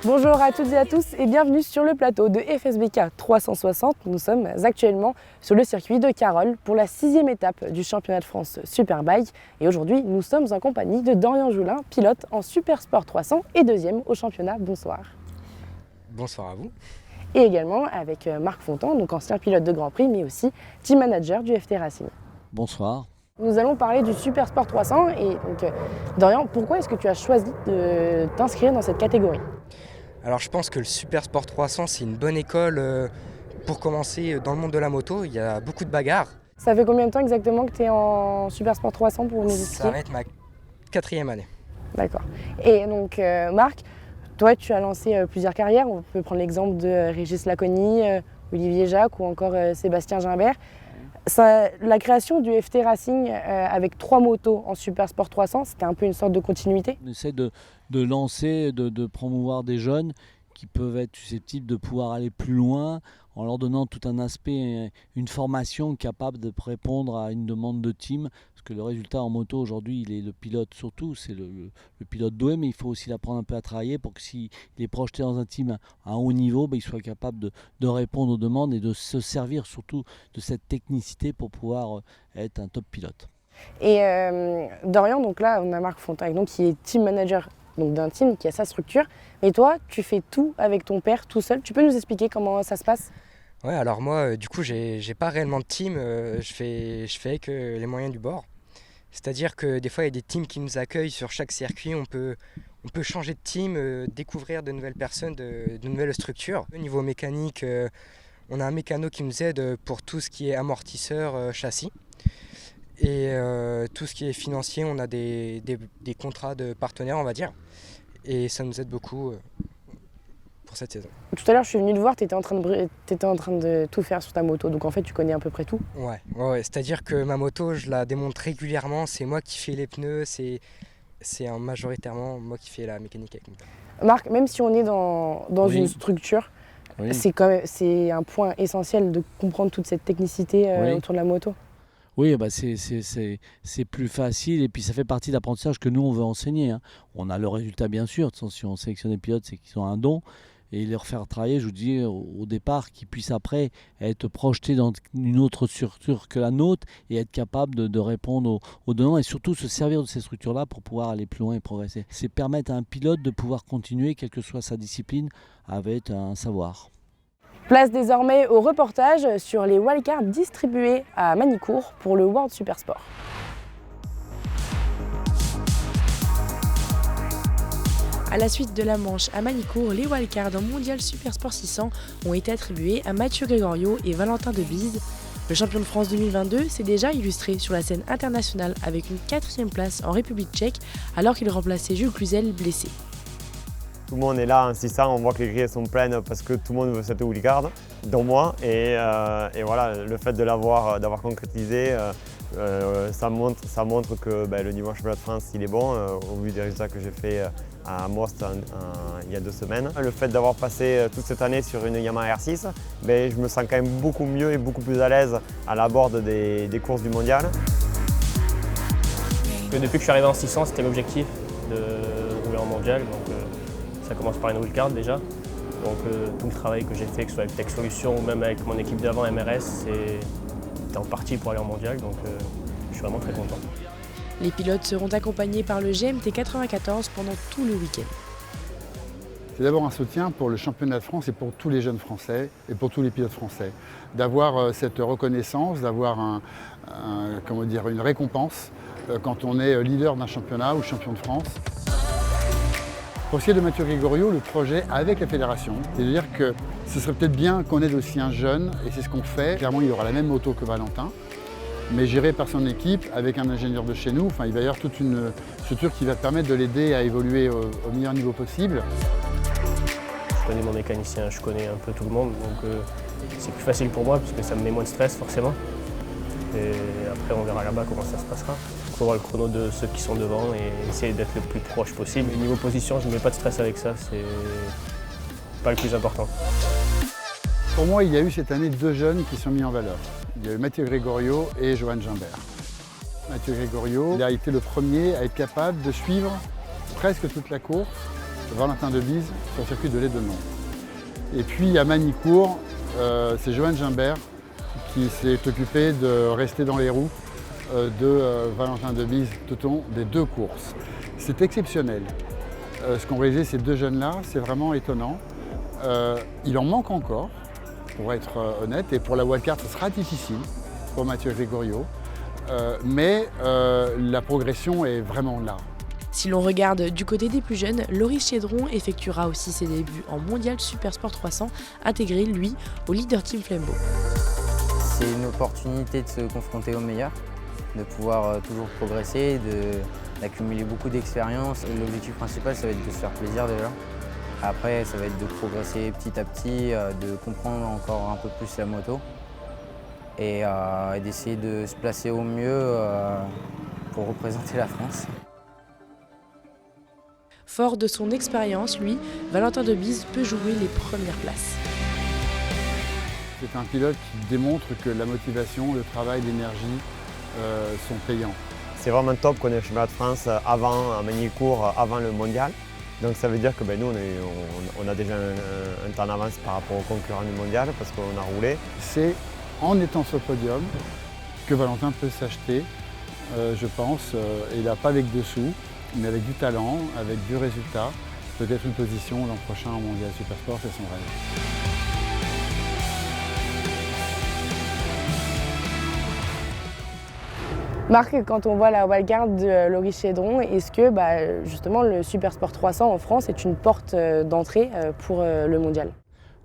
Bonjour à toutes et à tous et bienvenue sur le plateau de FSBK 360. Nous sommes actuellement sur le circuit de Carol pour la 6e étape du championnat de France Superbike. Et aujourd'hui, nous sommes en compagnie de Dorian Joulin, pilote en Supersport 300 et 2e au championnat. Bonsoir. Bonsoir à vous. Et également avec Marc Fontan, donc ancien pilote de Grand Prix, mais aussi team manager du FT Racing. Bonsoir. Nous allons parler du Supersport 300 et donc Dorian, pourquoi est-ce que tu as choisi de t'inscrire dans cette catégorie ? Alors je pense que le Supersport 300 c'est une bonne école pour commencer dans le monde de la moto. Il y a beaucoup de bagarres. Ça fait combien de temps exactement que tu es en Supersport 300 pour nous expliquer ? Ça va être ma 4e année. D'accord. Et donc Marc, toi tu as lancé plusieurs carrières. On peut prendre l'exemple de Régis Laconi, Olivier Jacques ou encore Sébastien Gimbert. La création du FT Racing avec 3 motos en Supersport 300, c'était un peu une sorte de continuité. On essaie de lancer, de promouvoir des jeunes qui peuvent être susceptibles de pouvoir aller plus loin en leur donnant tout un aspect, une formation capable de répondre à une demande de team. Parce que le résultat en moto aujourd'hui, il est le pilote surtout, c'est le pilote doué, mais il faut aussi l'apprendre un peu à travailler pour que s'il est projeté dans un team à haut niveau, il soit capable de répondre aux demandes et de se servir surtout de cette technicité pour pouvoir être un top pilote. Et Dorian, donc là on a Marc Fontan donc, qui est team manager donc d'un team qui a sa structure. Et toi, tu fais tout avec ton père, tout seul. Tu peux nous expliquer comment ça se passe ? Ouais, alors moi, du coup, j'ai pas réellement de team. Je fais avec les moyens du bord. C'est-à-dire que des fois, il y a des teams qui nous accueillent sur chaque circuit. On peut changer de team, découvrir de nouvelles personnes, de nouvelles structures. Au niveau mécanique, on a un mécano qui nous aide pour tout ce qui est amortisseur, châssis. Et tout ce qui est financier, on a des contrats de partenaires, on va dire. Et ça nous aide beaucoup pour cette saison. Tout à l'heure, je suis venu te voir, tu étais en train de tout faire sur ta moto. Donc en fait, tu connais à peu près tout. Ouais. C'est-à-dire que ma moto, je la démonte régulièrement. C'est moi qui fais les pneus. C'est majoritairement moi qui fais la mécanique avec mon père. Marc, même si on est dans Oui. une structure, Oui. c'est un point essentiel de comprendre toute cette technicité Oui. autour de la moto. Oui, c'est plus facile et puis ça fait partie de l'apprentissage que nous on veut enseigner. On a le résultat bien sûr, de toute façon, si on sélectionne des pilotes c'est qu'ils ont un don et les refaire travailler, je vous dis au départ, qu'ils puissent après être projetés dans une autre structure que la nôtre et être capables de répondre aux demandes et surtout se servir de ces structures-là pour pouvoir aller plus loin et progresser. C'est permettre à un pilote de pouvoir continuer, quelle que soit sa discipline, avec un savoir. Place désormais au reportage sur les wildcards distribués à Manicourt pour le World Supersport. À la suite de la manche à Manicourt, les wildcards en Mondial Supersport 600 ont été attribués à Mathieu Grégorio et Valentin Debise. Le champion de France 2022 s'est déjà illustré sur la scène internationale avec une 4e place en République tchèque alors qu'il remplaçait Jules Cluzel blessé. Tout le monde est là en 600, on voit que les grilles sont pleines parce que tout le monde veut cette wildcard, dont moi. Et voilà, le fait de d'avoir concrétisé, ça montre que le niveau championnat de France il est bon, au vu des résultats que j'ai fait à Most il y a 2 semaines. Le fait d'avoir passé toute cette année sur une Yamaha R6, je me sens quand même beaucoup mieux et beaucoup plus à l'aise à l'abord des courses du mondial. Depuis que je suis arrivé en 600, c'était l'objectif de rouler en mondial. Donc, ça commence par une wildcard déjà. Donc tout le travail que j'ai fait, que ce soit avec Tech Solutions ou même avec mon équipe d'avant MRS, c'était en partie pour aller en mondial. Donc je suis vraiment très content. Les pilotes seront accompagnés par le GMT 94 pendant tout le week-end. C'est d'abord un soutien pour le championnat de France et pour tous les jeunes Français et pour tous les pilotes français. D'avoir cette reconnaissance, d'avoir une récompense quand on est leader d'un championnat ou champion de France. Pour ce qui est de Mathieu Grégorio, le projet avec la fédération, c'est-à-dire que ce serait peut-être bien qu'on aide aussi un jeune, et c'est ce qu'on fait. Clairement, il aura la même moto que Valentin, mais géré par son équipe avec un ingénieur de chez nous. Enfin, il va y avoir toute une structure qui va permettre de l'aider à évoluer au meilleur niveau possible. Je connais mon mécanicien, je connais un peu tout le monde, donc c'est plus facile pour moi parce que ça me met moins de stress forcément. Et après, on verra là-bas comment ça se passera. Il faut voir le chrono de ceux qui sont devant et essayer d'être le plus proche possible. Au niveau position, je ne mets pas de stress avec ça, c'est pas le plus important. Pour moi, il y a eu cette année 2 jeunes qui sont mis en valeur. Il y a eu Mathieu Grégorio et Johan Gimbert. Mathieu Grégorio, il a été le premier à être capable de suivre presque toute la course Valentin Debise sur le circuit de l'Édenon. Et puis à Magny-Cours, c'est Johan Gimbert qui s'est occupé de rester dans les roues de Valentin Debise tout au long des 2 courses. C'est exceptionnel. Ce qu'ont réalisé ces 2 jeunes-là, c'est vraiment étonnant. Il en manque encore, pour être honnête, et pour la wildcard, ce sera difficile pour Mathieu Gregorio, mais la progression est vraiment là. Si l'on regarde du côté des plus jeunes, Loris Chédron effectuera aussi ses débuts en Mondial Supersport 300, intégré lui au leader team Flembo. C'est une opportunité de se confronter aux meilleurs, de pouvoir toujours progresser, d'accumuler beaucoup d'expérience. L'objectif principal, ça va être de se faire plaisir déjà. Après, ça va être de progresser petit à petit, de comprendre encore un peu plus la moto et d'essayer de se placer au mieux pour représenter la France. Fort de son expérience, lui, Valentin Debise peut jouer les premières places. C'est un pilote qui démontre que la motivation, le travail, l'énergie sont payants. C'est vraiment top qu'on ait le championnat de France avant, à Magny-Cours, avant le mondial. Donc ça veut dire que nous, on a déjà un temps d'avance par rapport aux concurrents du mondial parce qu'on a roulé. C'est en étant sur le podium que Valentin peut s'acheter, je pense, et là pas avec dessous, mais avec du talent, avec du résultat, peut-être une position l'an prochain au Mondial Supersport, c'est son rêve. Marc, quand on voit la wildcard de Loris Chédron, est-ce que justement le Supersport 300 en France est une porte d'entrée pour le mondial?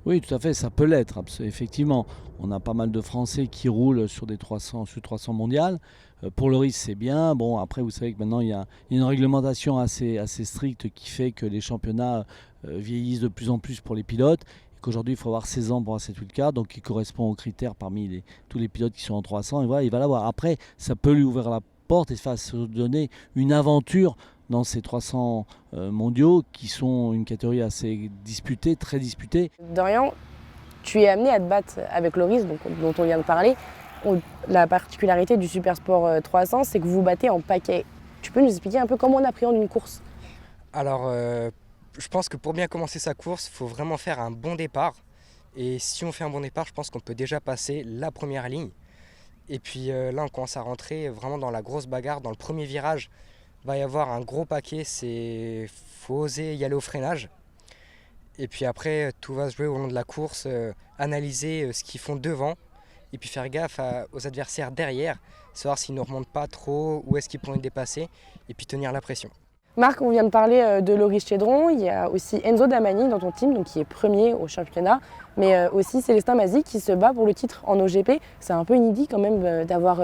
Oui, tout à fait, ça peut l'être, effectivement. On a pas mal de Français qui roulent sur des 300 mondiales. Pour Loris, c'est bien. Bon, après, vous savez que maintenant, il y a une réglementation assez stricte qui fait que les championnats vieillissent de plus en plus pour les pilotes. Qu'aujourd'hui, il faut avoir 16 ans pour avoir cette wildcard, donc il correspond aux critères parmi tous les pilotes qui sont en 300. Et voilà, il va l'avoir. Après, ça peut lui ouvrir la porte et se donner une aventure dans ces 300 mondiaux qui sont une catégorie assez disputée, très disputée. Dorian, tu es amené à te battre avec Loris, dont on vient de parler. La particularité du Supersport 300, c'est que vous battez en paquet. Tu peux nous expliquer un peu comment on appréhende une course? Alors, je pense que pour bien commencer sa course, il faut vraiment faire un bon départ. Et si on fait un bon départ, je pense qu'on peut déjà passer la première ligne. Et puis là, on commence à rentrer vraiment dans la grosse bagarre. Dans le premier virage, il va y avoir un gros paquet. Il faut oser y aller au freinage. Et puis après, tout va se jouer au long de la course. Analyser ce qu'ils font devant. Et puis faire gaffe aux adversaires derrière. Savoir s'ils ne remontent pas trop, où est-ce qu'ils pourront être dépassés. Et puis tenir la pression. Marc, on vient de parler de Loris Chédron, il y a aussi Enzo Damani dans ton team, donc qui est premier au championnat, mais aussi Célestin Mazzi qui se bat pour le titre en OGP. C'est un peu inédit quand même d'avoir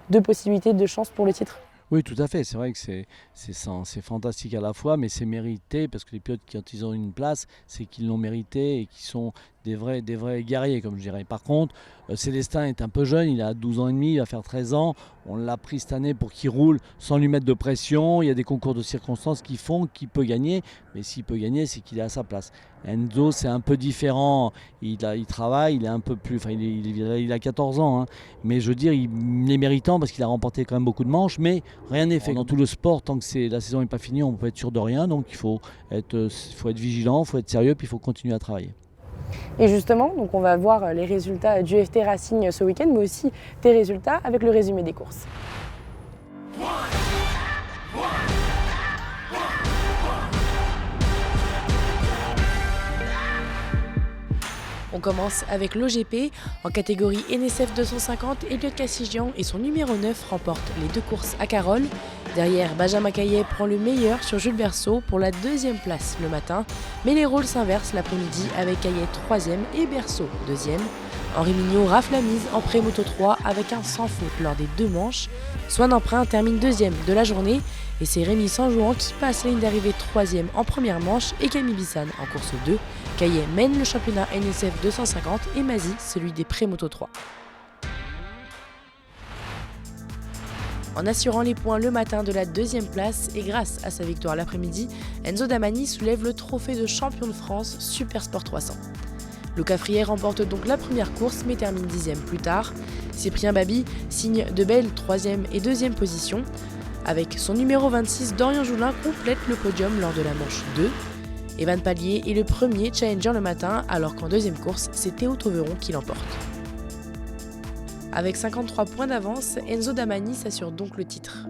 2 possibilités de chance pour le titre. Oui, tout à fait. C'est vrai que c'est fantastique à la fois, mais c'est mérité parce que les pilotes, quand ils ont une place, c'est qu'ils l'ont mérité et qu'ils sont des vrais guerriers, comme je dirais. Par contre, Célestin est un peu jeune, il a 12 ans et demi, il va faire 13 ans. On l'a pris cette année pour qu'il roule sans lui mettre de pression. Il y a des concours de circonstances qui font qu'il peut gagner, mais s'il peut gagner, c'est qu'il est à sa place. Enzo, c'est un peu différent. Il travaille, il est un peu plus. Enfin, il a 14 ans, hein. Mais je veux dire, il est méritant parce qu'il a remporté quand même beaucoup de manches, mais rien n'est fait. Dans tout le sport, tant que la saison n'est pas finie, on peut être sûr de rien. Donc il faut être vigilant, il faut être sérieux, puis il faut continuer à travailler. Et justement, donc on va voir les résultats du FT Racing ce week-end, mais aussi tes résultats avec le résumé des courses. On commence avec l'OGP. En catégorie NSF 250, Elliot Cassidjian et son numéro 9 remportent les 2 courses à Carole. Derrière, Benjamin Caillet prend le meilleur sur Jules Berceau pour la 2e place le matin. Mais les rôles s'inversent l'après-midi avec Caillet 3e et Berceau 2e. Henri Mignot rafle la mise en pré-moto 3 avec un sans faute lors des 2 manches. Swan Emprunt termine 2e de la journée et c'est Rémi Sanjouan qui passe la ligne d'arrivée 3e en première manche et Camille Bissane en course 2. Caillet mène le championnat NSF 250 et Mazzi celui des pré-moto 3. En assurant les points le matin de la 2e place et grâce à sa victoire l'après-midi, Enzo Damani soulève le trophée de champion de France Supersport 300. Luca Frier remporte donc la première course mais termine 10e plus tard. Cyprien Baby signe de belles 3e et 2e positions. Avec son numéro 26, Dorian Joulin complète le podium lors de la manche 2. Evan Pallier est le premier challenger le matin, alors qu'en deuxième course, c'est Théo Tauveron qui l'emporte. Avec 53 points d'avance, Enzo Damani s'assure donc le titre.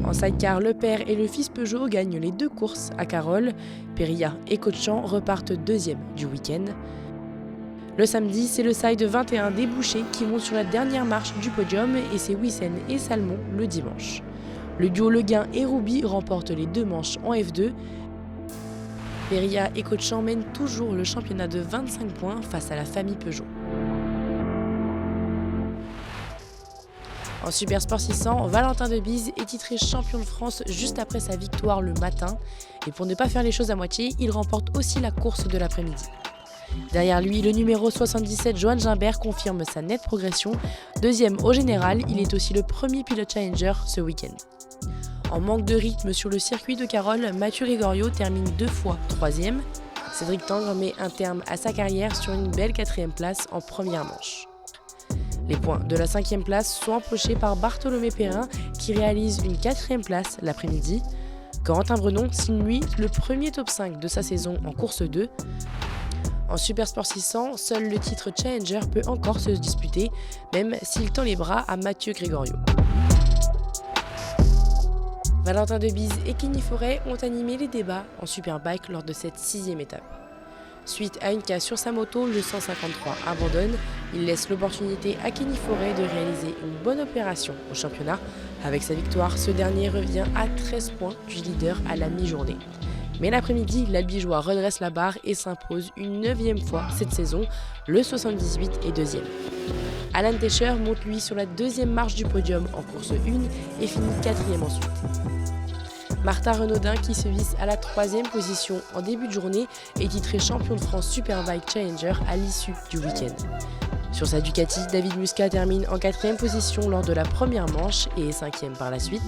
En sidecar, le père et le fils Peugeot gagnent les 2 courses à Carole. Perilla et Cotchamp repartent deuxième du week-end. Le samedi, c'est le side 21 des Bouchers qui monte sur la dernière marche du podium et c'est Wissen et Salmon le dimanche. Le duo Le Guin et Rouby remportent les 2 manches en F2. Perilla et Cotchamp mènent toujours le championnat de 25 points face à la famille Peugeot. En Super Sport 600, Valentin Debise est titré champion de France juste après sa victoire le matin. Et pour ne pas faire les choses à moitié, il remporte aussi la course de l'après-midi. Derrière lui, le numéro 77, Johan Gimbert, confirme sa nette progression. Deuxième au général, il est aussi le premier pilote challenger ce week-end. En manque de rythme sur le circuit de Carole, Mathieu Gregorio termine 2 fois 3e. Cédric Tangre met un terme à sa carrière sur une belle 4e place en première manche. Les points de la 5e place sont empochés par Bartholomé Perrin qui réalise une 4e place l'après-midi. Corentin Brenon signe lui le premier top 5 de sa saison en course 2. En Super Sport 600, seul le titre Challenger peut encore se disputer, même s'il tend les bras à Mathieu Gregorio. Valentin Debise et Kenny Forêt ont animé les débats en Superbike lors de cette 6e étape. Suite à une casse sur sa moto, le 153 abandonne. Il laisse l'opportunité à Kenny Forêt de réaliser une bonne opération au championnat. Avec sa victoire, ce dernier revient à 13 points du leader à la mi-journée. Mais l'après-midi, l'Albigeois redresse la barre et s'impose une 9e fois cette saison. Le 78 est 2e. Alan Tescher monte lui sur la 2e marche du podium en course 1 et finit 4e ensuite. Martin Renaudin, qui se visse à la 3e position en début de journée, est titré champion de France Superbike Challenger à l'issue du week-end. Sur sa Ducati, David Muscat termine en 4e position lors de la première manche et est 5e par la suite.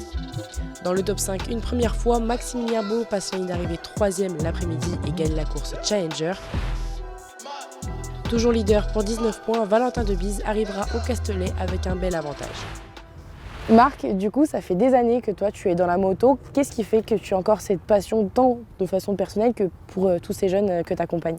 Dans le top 5, une première fois, Maxime Mierbeau passe la ligne d'arrivée 3e l'après-midi et gagne la course Challenger. Toujours leader pour 19 points, Valentin Debise arrivera au Castellet avec un bel avantage. Marc, du coup, ça fait des années que toi tu es dans la moto. Qu'est-ce qui fait que tu as encore cette passion tant de façon personnelle que pour tous ces jeunes que tu accompagnes ?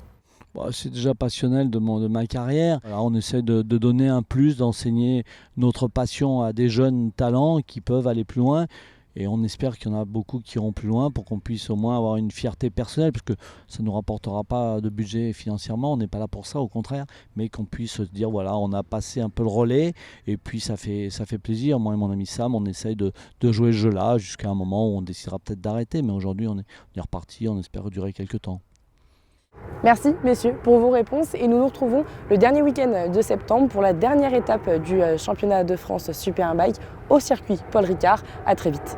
C'est déjà passionnel de ma carrière. Alors on essaie de donner un plus, d'enseigner notre passion à des jeunes talents qui peuvent aller plus loin. Et on espère qu'il y en a beaucoup qui iront plus loin pour qu'on puisse au moins avoir une fierté personnelle, parce que ça ne nous rapportera pas de budget financièrement, on n'est pas là pour ça, au contraire, mais qu'on puisse se dire voilà, on a passé un peu le relais et puis ça fait plaisir. Moi et mon ami Sam, on essaye de jouer ce jeu-là jusqu'à un moment où on décidera peut-être d'arrêter, mais aujourd'hui on est reparti, on espère durer quelques temps. Merci messieurs pour vos réponses et nous nous retrouvons le dernier week-end de septembre pour la dernière étape du championnat de France Superbike au circuit Paul Ricard. À très vite.